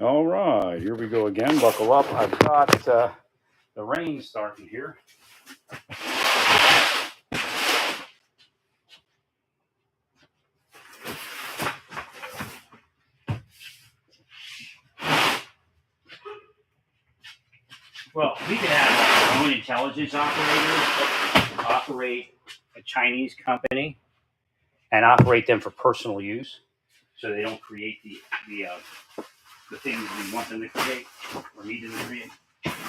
All right, here we go again. Buckle up. I've got the rain starting here. Well, we could have our own intelligence operators operate a Chinese company and operate them for personal use, so they don't create the things we want them to create or need them to create.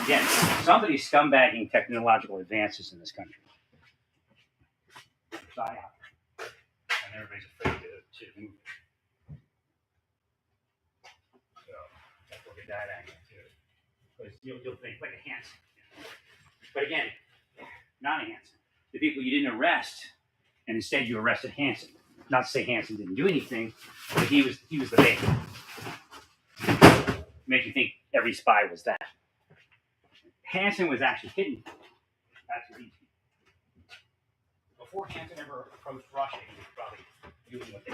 Again, somebody's scumbagging technological advances in this country. PSYOP. And everybody's afraid to move it. So let's look at that angle too. Because you'll think like a Hansen. But again, not a Hansen. The people you didn't arrest, and instead you arrested Hansen. Not to say Hansen didn't do anything, but he was the bait. Make you think every spy was that. Hansen was actually hidden. That's what he. Before Hansen ever approached Russia, he was probably doing what they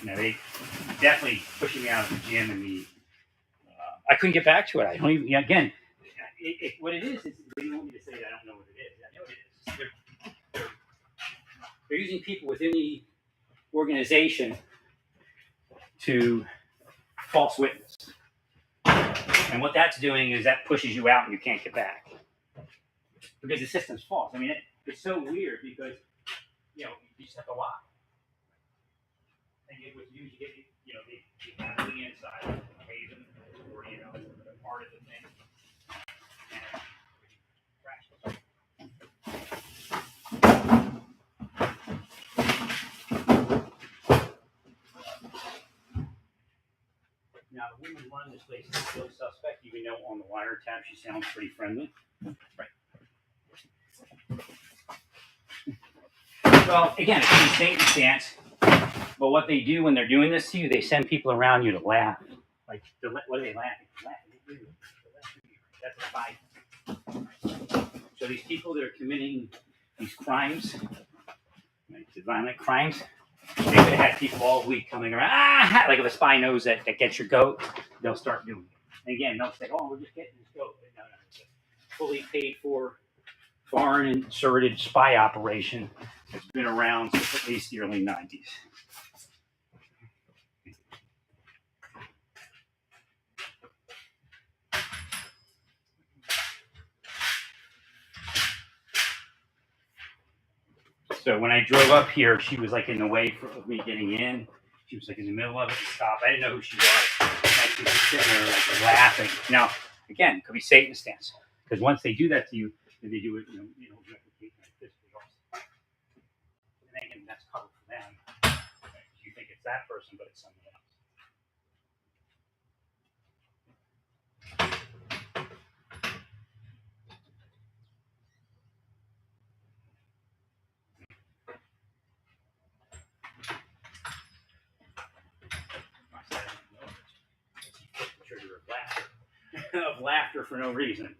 wanted. They definitely pushing me out of the gym, and I couldn't get back to it. I don't even. Again, what it is they want me to say that I don't know what it is. I know what it is. They're using people within the organization to false witness, and what that's doing is that pushes you out, and you can't get back because the system's false. I mean, it's so weird because you just have to lie. And what you do is you get, they have the inside, pay them, or, part of the thing. And crash it. Now, the woman running this place is still suspect, even though on the wiretap she sounds pretty friendly. Right. Well, again, it's an insane stance. But what they do when they're doing this to you, they send people around you to laugh. Like, what are they laughing? That's a spy. So these people that are committing these crimes, violent crimes, they could have had people all week coming around. Like if a spy knows that gets your goat, they'll start doing it. And again, they'll say, "Oh, we're just getting this goat." But no, it's a fully paid for, foreign inserted spy operation that's been around since at least the early '90s. So when I drove up here, she was like in the way of me getting in. She was like in the middle of it to stop. I didn't know who she was. And she was sitting there like laughing. Now, again, it could be Satan's stance. Because once they do that to you, then they do it, replicate like this. And again, that's covered for them. Right? You think it's that person, but it's someone else. Trigger of laughter for no reason.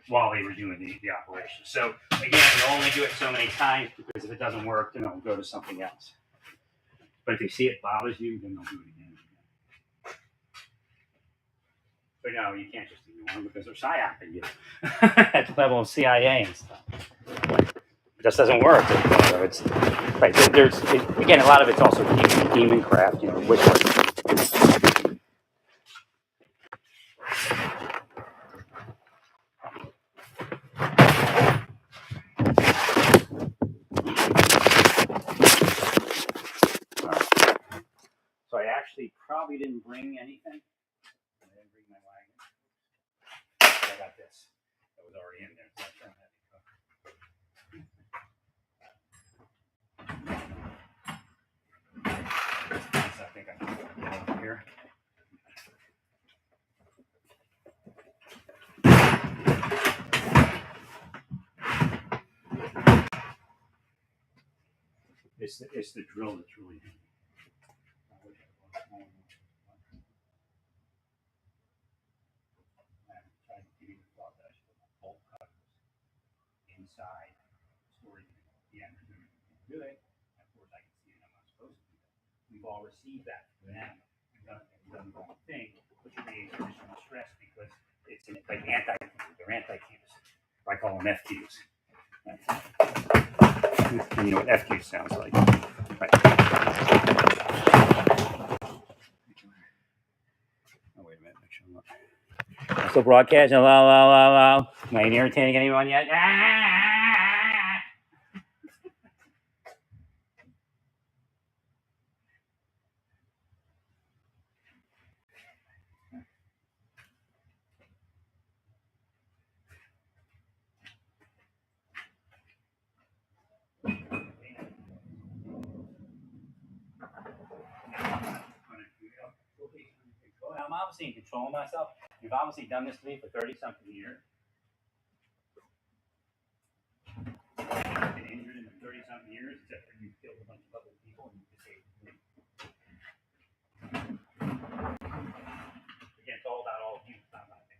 While they were doing the operation. So again, they'll only do it so many times because if it doesn't work, then they'll go to something else. But if they see it bothers you, then they'll do it again. But no, you can't just ignore them because they're psyoping you at the level of CIA and stuff. It just doesn't work. It's right. Again, a lot of it's also demon craft. Which So I actually probably didn't bring anything. I didn't bring my wagon. I got this. That was already in there. So I think I can get over here. It's the drill that's really handy. inside storage unit. The animals are do it. Of course, I can see it. I'm not supposed to do that. We've all received that from an animal. You've done the wrong thing, which creates additional stress because it's like anti-cues. They're anti-cues. I call them FQs. And you know what FQ sounds like. Right. Oh, wait a minute. Make sure I'm not. Still broadcasting. Hello, hello, hello. Am I irritating anyone yet? I'm obviously in control of myself. You've obviously done this to me for 30-something years. I've been injured in 30-something years, except for you killed a bunch of other people and you disabled me. Again, it's all about all of you, it's not about me.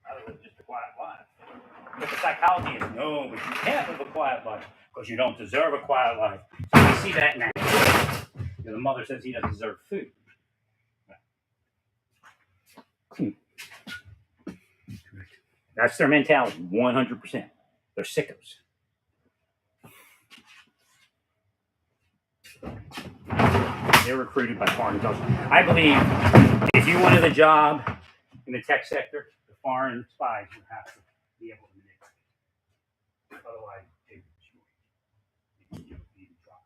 I live just a quiet life. But the psychology is no, but you can't live a quiet life because you don't deserve a quiet life. So you see that now. The mother says he doesn't deserve food. That's their mentality, 100%. They're sickos. They're recruited by foreign intelligence. I believe if you wanted a job in the tech sector, the foreign spies would have to be able to manipulate. Otherwise, they would destroy you. You don't even try.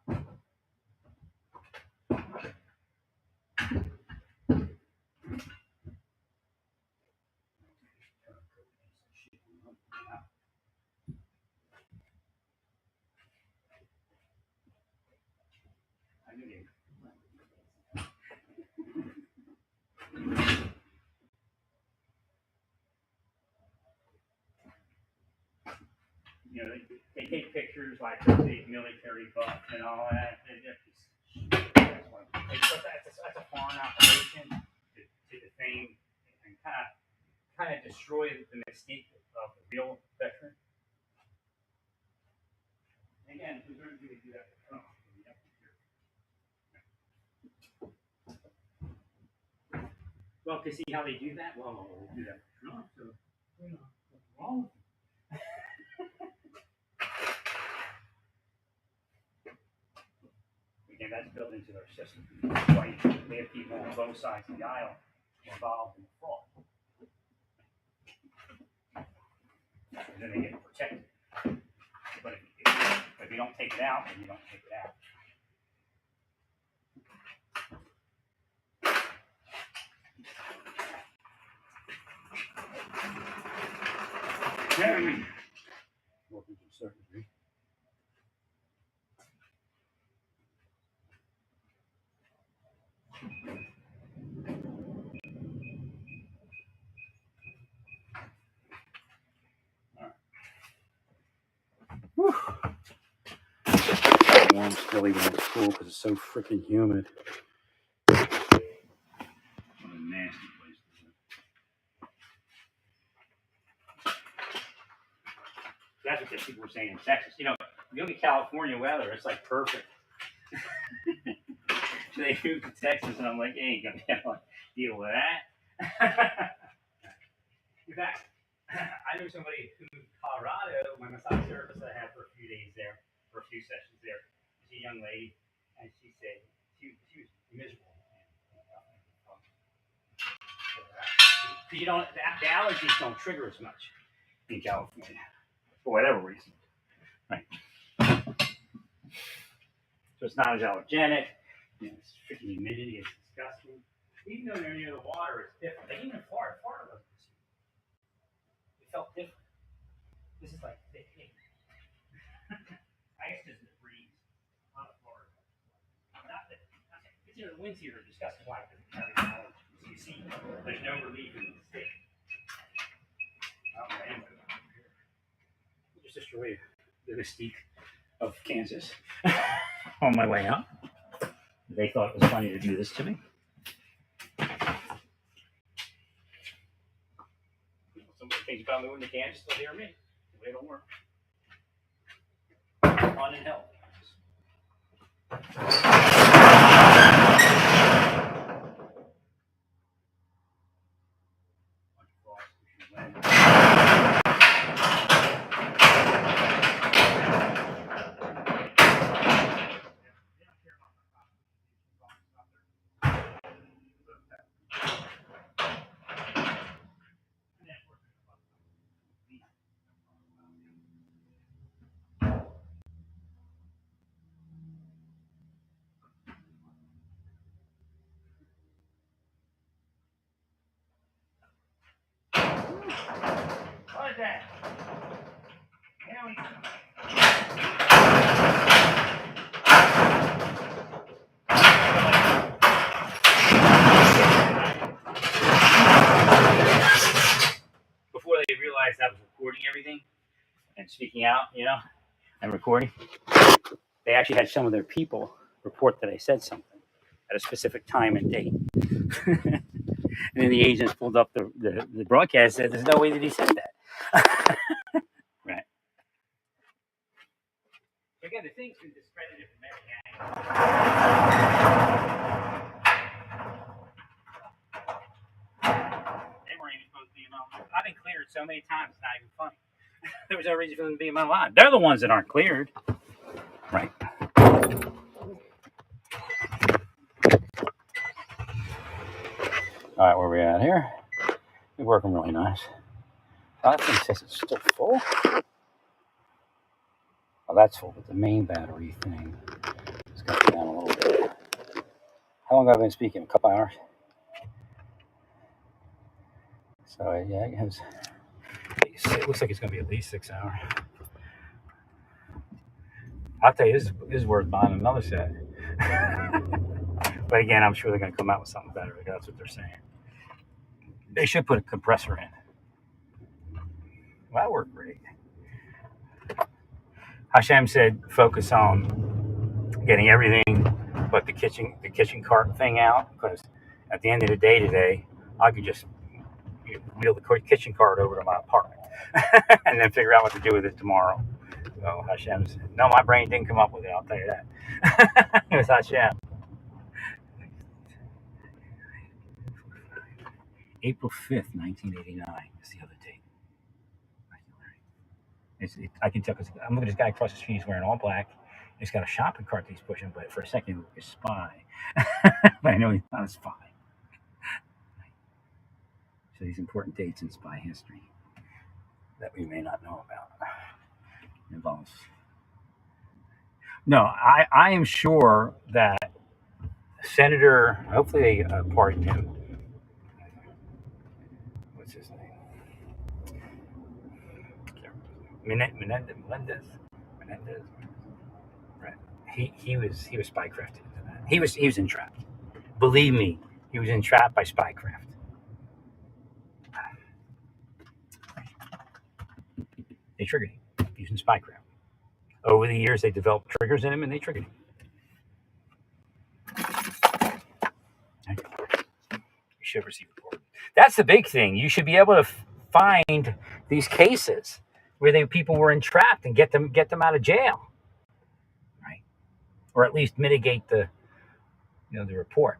I knew they you know, they take pictures like the big military buff and all that. That's a foreign operation to defame and kind of destroy the mystique of the real veteran. And again, who's going to do that for Trump? Well, to see how they do that, well, we'll do that for Trump. So, what's wrong? Again, that's built into their system. That's why they have people on both sides of the aisle involved in the fraud. And then they get protected. But if you don't take it out, then you don't take it out. Well, to a certain degree. Whew. Warm still even though it's cool because it's so freaking humid. What a nasty place to live. That's what the people were saying in Texas. You know, you look at California weather, it's like perfect. So they moved to Texas, and I'm like, hey, ain't gonna be able to deal with that. In fact, I knew somebody who moved to Colorado, my massage therapist that I had for a few days there, for a few sessions there. She's a young lady, and she said she was miserable. You don't, the allergies don't trigger as much in California for whatever reason, right? So it's not as allergenic. You know, it's freaking humidity. It's disgusting. Even though they're near the water, it's different. Like even in Florida wasn't this. It felt different. This is like thick heat. I guess just the breeze. Not Florida. Not that. It's, you know, the winds here are disgusting like this. You see, there's no relief in the state. Just destroy the mystique of Kansas on my way out. They thought it was funny to do this to me. I'm moving the cans, still hear me. They don't work. On and help. What is that? Before they realized I was recording everything and speaking out, and recording, they actually had some of their people report that I said something at a specific time and date. And then the agents pulled up the broadcast and said, there's no way that he said that. Right. Again, the thing's been discredited from every angle. They weren't even supposed to be in my line. I've been cleared so many times, it's not even funny. There was no reason for them to be in my line. They're the ones that aren't cleared. Right. All right, where are we at here? We're working really nice. I think it says it's still full. Oh, that's full, but the main battery thing has got down a little bit. How long have I been speaking? A couple hours? So, yeah, it looks like it's going to be at least 6 hours. I'll tell you, this is worth buying another set. But again, I'm sure they're going to come out with something better. That's what they're saying. They should put a compressor in. Well, that worked great. Hashem said focus on getting everything but the kitchen cart thing out, because at the end of the day today, I could just wheel the kitchen cart over to my apartment and then figure out what to do with it tomorrow. So Hashem said, no, my brain didn't come up with it, I'll tell you that. It was Hashem. April 5th, 1989 is the other date. I can tell because I'm looking at this guy across the street. He's wearing all black. He's got a shopping cart that he's pushing, but for a second, he looked like a spy. But I know he's not a spy. So these important dates in spy history that we may not know about involves. No, I am sure that Senator, hopefully they pardoned him. What's his name? Menendez. Right. He was spycrafted into that. He was entrapped. Believe me, he was entrapped by spycraft. They triggered him using spycraft. Over the years, they developed triggers in him, and they triggered him. You should receive a report. That's the big thing. You should be able to find these cases where people were entrapped and get them out of jail, right? Or at least mitigate the report.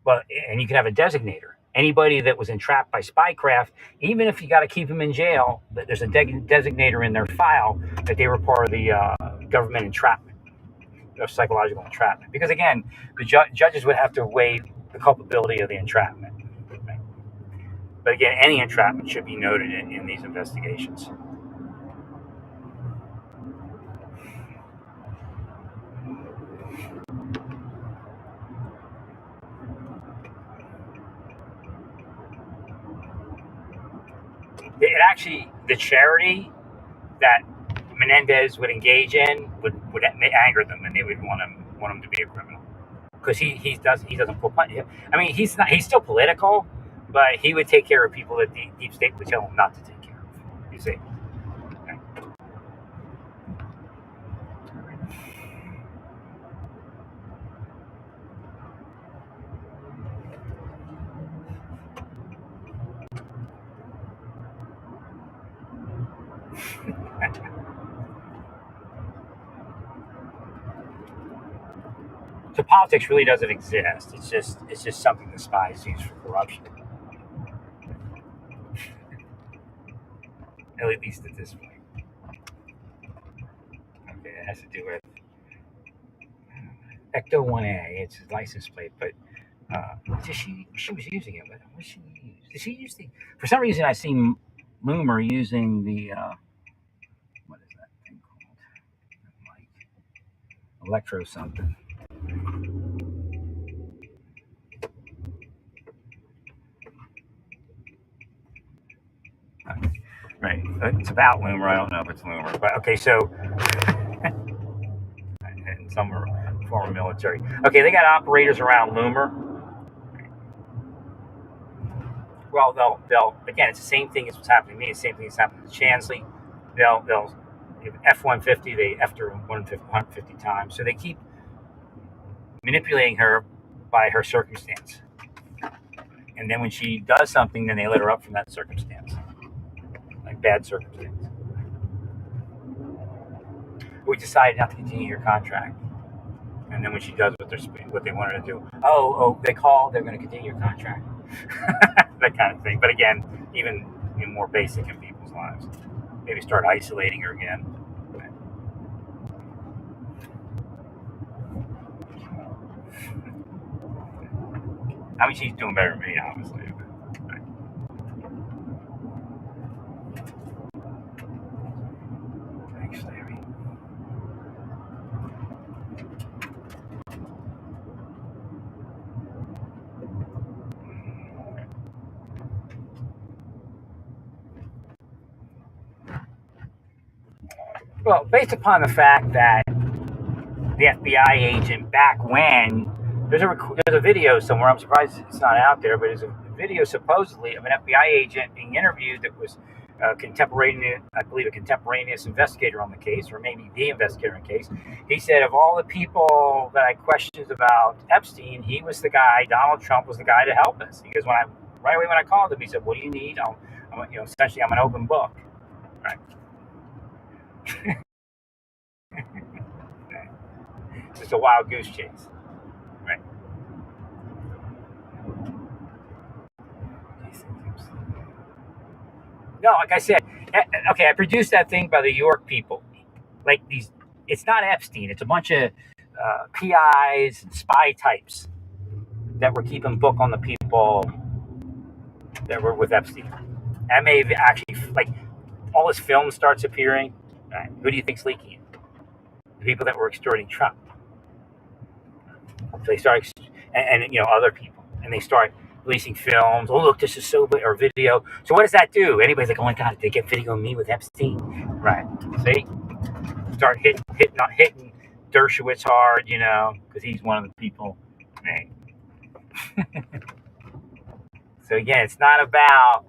Well, and you can have a designator. Anybody that was entrapped by spycraft, even if you got to keep them in jail, there's a designator in their file that they were part of the government entrapment, of psychological entrapment. Because again, the judges would have to weigh the culpability of the entrapment. Right? But again, any entrapment should be noted in these investigations. It actually, the charity that Menendez would engage in would anger them, and they would want him to be a criminal, because he doesn't pull punch. I mean, he's still political, but he would take care of people that the deep state would tell him not to take care of. You see. Okay. So politics really doesn't exist. It's just something the spies use for corruption. At least at this point. Okay, it has to do with Ecto 1A. It's his license plate, but she was using it. What did she use? Did she use the? For some reason, I seen Loomer using the what is that thing called? Like electro something. Right. It's about Loomer. I don't know if it's Loomer, but okay. So, and some are former military. Okay, they got operators around Loomer. Well, they'll again. It's the same thing as what's happening to me. It's the same thing that's happening to Chansley. They'll F-150. They after 150 times. So they keep manipulating her by her circumstance. And then when she does something, then they let her up from that circumstance, like bad circumstance. We decided not to continue your contract. And then when she does what they want her to do, they call, they're going to continue your contract. That kind of thing. But again, even more basic in people's lives. Maybe start isolating her again. I mean, she's doing better than me, obviously. Actually, I mean, well, based upon the fact that the FBI agent back when there's a video somewhere. I'm surprised it's not out there, but there's a video supposedly of an FBI agent being interviewed that was contemporaneous, I believe, a contemporaneous investigator on the case, or maybe the investigator on the case. He said of all the people that I questioned about Epstein, he was the guy. Donald Trump was the guy to help us. Because right away when I called him, he said, "What do you need?" Essentially, I'm an open book. Right. It's just a wild goose chase. Right. No, like I said, okay, I produced that thing by the York people. Like these, it's not Epstein. It's a bunch of PIs and spy types that were keeping book on the people that were with Epstein. That may have actually, like, all his film starts appearing. Right? Who do you think's leaking it? The people that were extorting Trump. So they start, other people, and they start releasing films. Oh, look, this is so good, or video. So what does that do? Anybody's like, oh my God, did they get video of me with Epstein? Right. See? Start hitting Dershowitz hard, because he's one of the people. Right. So again, it's not about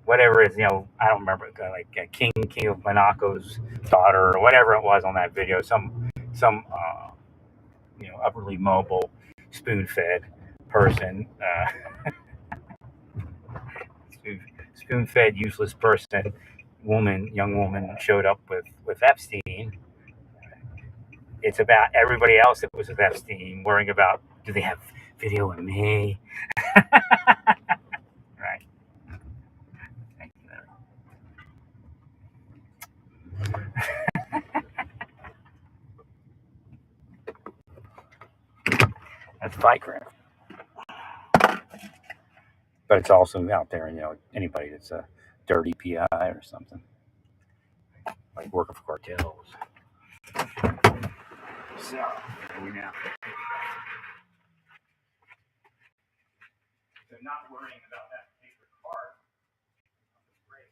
whatever it is, I don't remember, like King of Monaco's daughter or whatever it was on that video. Some upperly mobile, spoon-fed person, spoon-fed, useless person, young woman showed up with Epstein. It's about everybody else that was with Epstein worrying about, do they have video of me? Right. Thank you, That's Bycraft. But it's also out there, anybody that's a dirty PI or something, like working for cartels. So, here we now. So not worrying about that paper card. Great.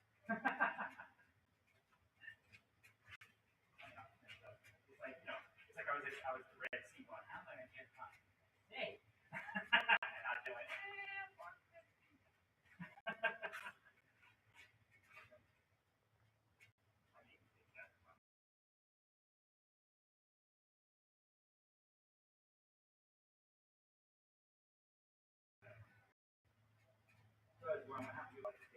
It's like I was the Red Sea one. How am I going to get time? Hey. And I do it. Well, I'm going to have to do like a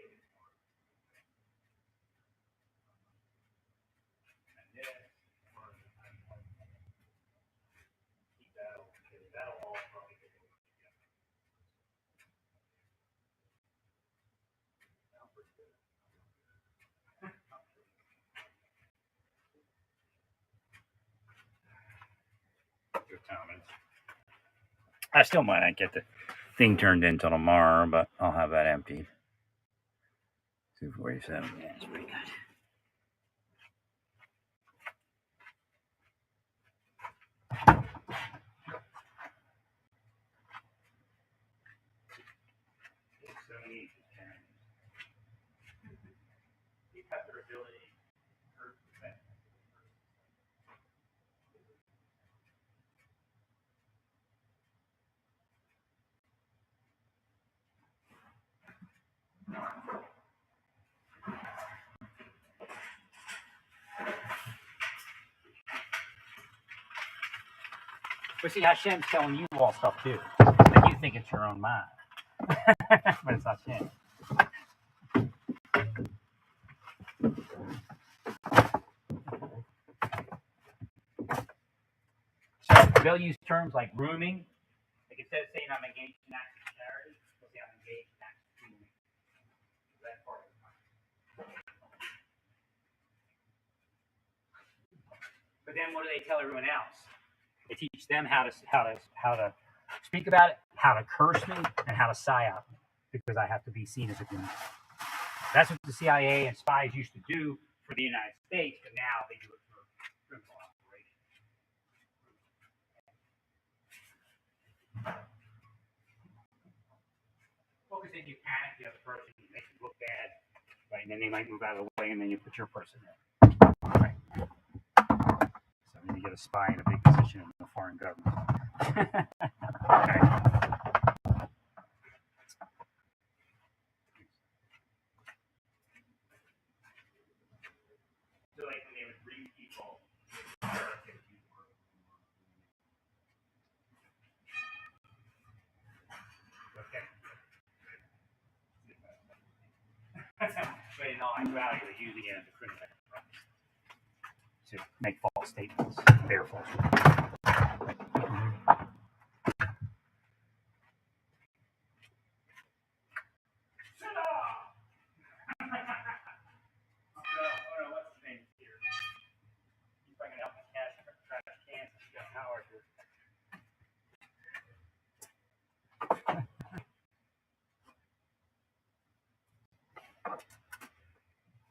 I still might not get the thing turned in till tomorrow, but I'll have that emptied. 247. Yeah, that's pretty good. But see, Hashem's telling you all stuff too. Like you think it's your own mind, but it's Hashem. So they'll use terms like rooming. Like instead of saying I'm engaged in acts of charity, they'll say I'm engaged in acts of rooming. That's part of it. But then what do they tell everyone else? They teach them how to speak about it, how to curse me, and how to psyop me because I have to be seen as a good. That's what the CIA and spies used to do for the United States, but now they do it for criminal operations. Well, because then you panic the other person, you make them look bad, right? And then they might move out of the way, and then you put your person there. Right. So then you get a spy in a big position in the foreign government. Okay. So like when they would bring people, okay. But in all actuality, they're using it as a criminal to make false statements, bear false statements. What's his name here? He's bringing out the cash cans. Howard.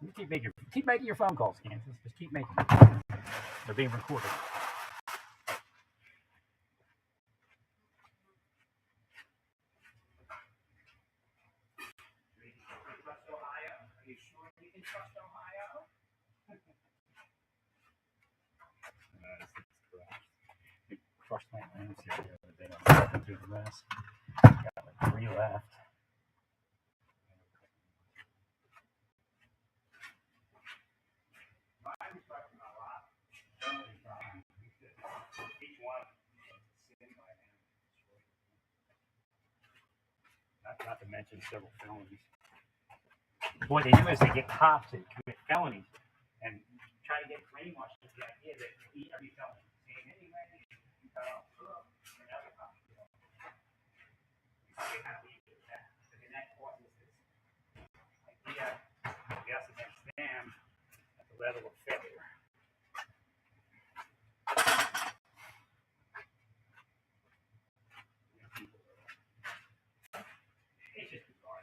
You keep making your phone calls, Kansas. Just keep making them. They're being recorded. Trust Ohio? Are you sure you can trust Ohio? Crushed my lands here the other day. I'm walking through the mess. Got like 3 left. Each one. Not to mention several felonies. What they do is they get cops that commit felonies and try to get brainwashed with the idea that you eat every felony the same anyway. Another cop. They kind of leave it at that. And that causes this idea of yes against them at the level of failure. It's just bizarre.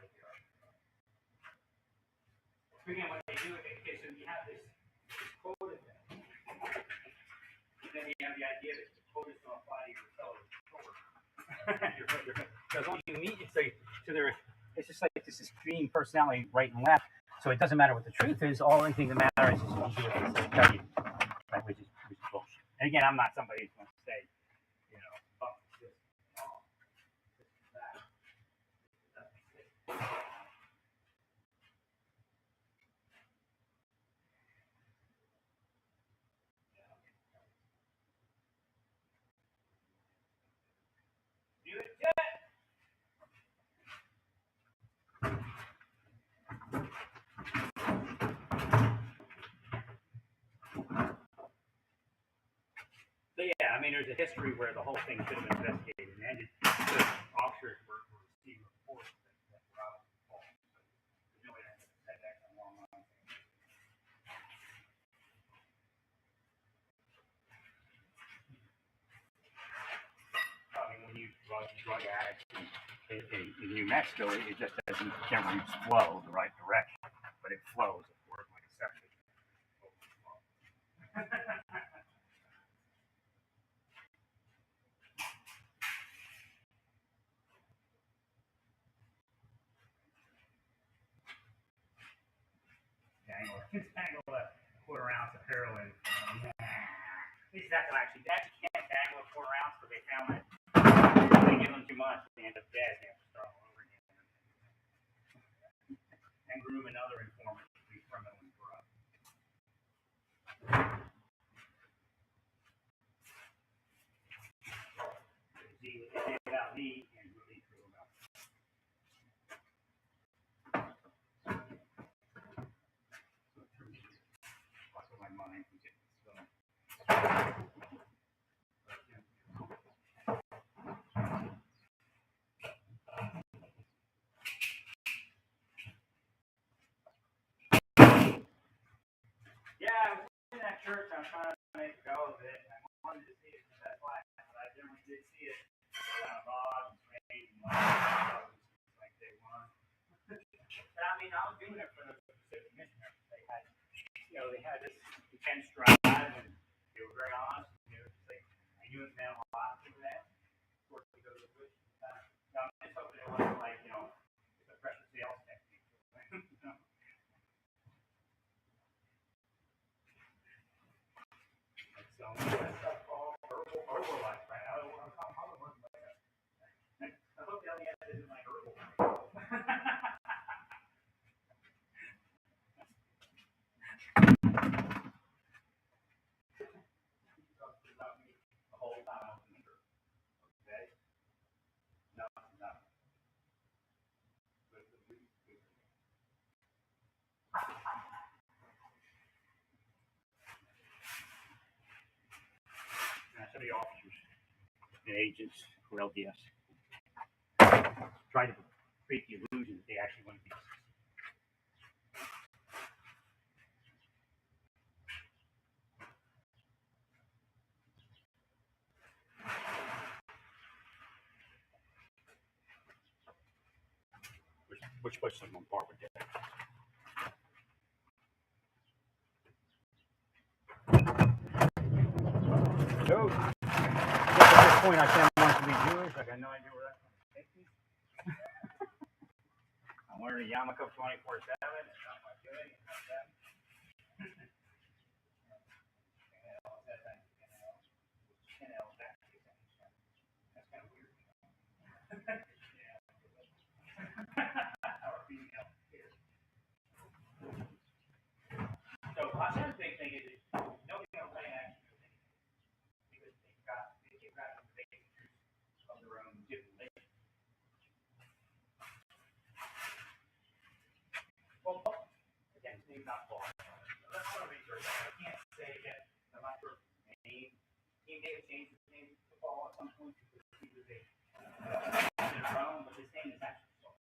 Again, what they do is okay, so you have this quota thing. Then you have the idea that the quota is going to apply to your fellow coworker. Because when you meet, it's just like this extreme personality, right and left. So it doesn't matter what the truth is. Only thing that matters is you do what they say, tell you, right, which is bullshit. And again, I'm not somebody who's going to say, you know, fuck this, this is that. Do it, yeah. So yeah, I mean, there's a history where the whole thing should have been investigated and ended. The officers were receiving reports that Robert was false. There's no way that said that in a long line. I mean, when you run drug addicts in New Mexico, it just doesn't can't reach flow the right direction, but it flows, of course, like a septic. Tangle a quarter ounce of heroin. These actually can't dangle a quarter ounce, but they found that they give them too much, they end up dead. They have to start all over again. And groom another informant to be criminal and corrupt. See what they say about me and really true about me. Fuck with my mind. Yeah, I was in that church. I was trying to make a go of it. I wanted to see it from that flat, but I generally did see it. Kind of odd and strange and like day one. But I mean, I was doing it for the Pacific missionaries. They had this intense drive, and they were very honest. I knew it meant a lot to them. Of course, we go to the bush. I'm just hoping it wasn't like, it's a pressure sales technique. So that's all Herbalife right now. I hope the LDS isn't like Herbalife. The whole time I was in here. Okay? No. Some of the officers, the agents for LDS, try to create the illusion that they actually want to be. Which puts them on par with that. So, at this point, I say I want to be Jewish. I got no idea where that's going to take me. I'm wearing a yarmulke 24/7. It's not my good. That's kind of weird. Or female. So, another big thing is nobody else playing action because they've got the basic truth of their own different layers. Well, again, maybe not Paul. That's what I'm researching. I can't say that I'm not sure name. He may have changed his name to Paul at some point because he was in Rome, but his name is actually Saul.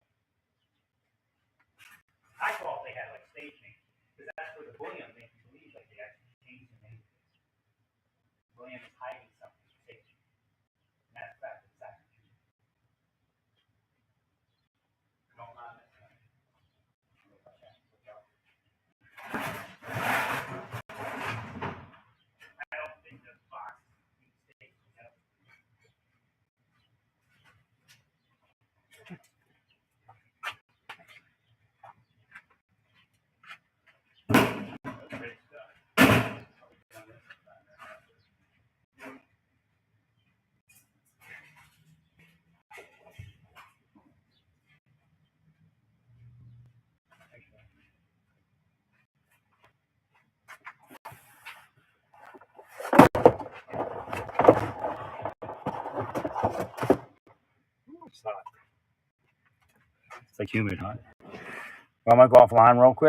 I thought they had like stage names because that's where the bullion makes you believe like they actually changed the name. William is hiding something stage. And that's fact. It's actually true. No, not necessarily. I don't think the box stays together. That's great stuff. It's like humid, huh? Well, I'm gonna go offline real quick.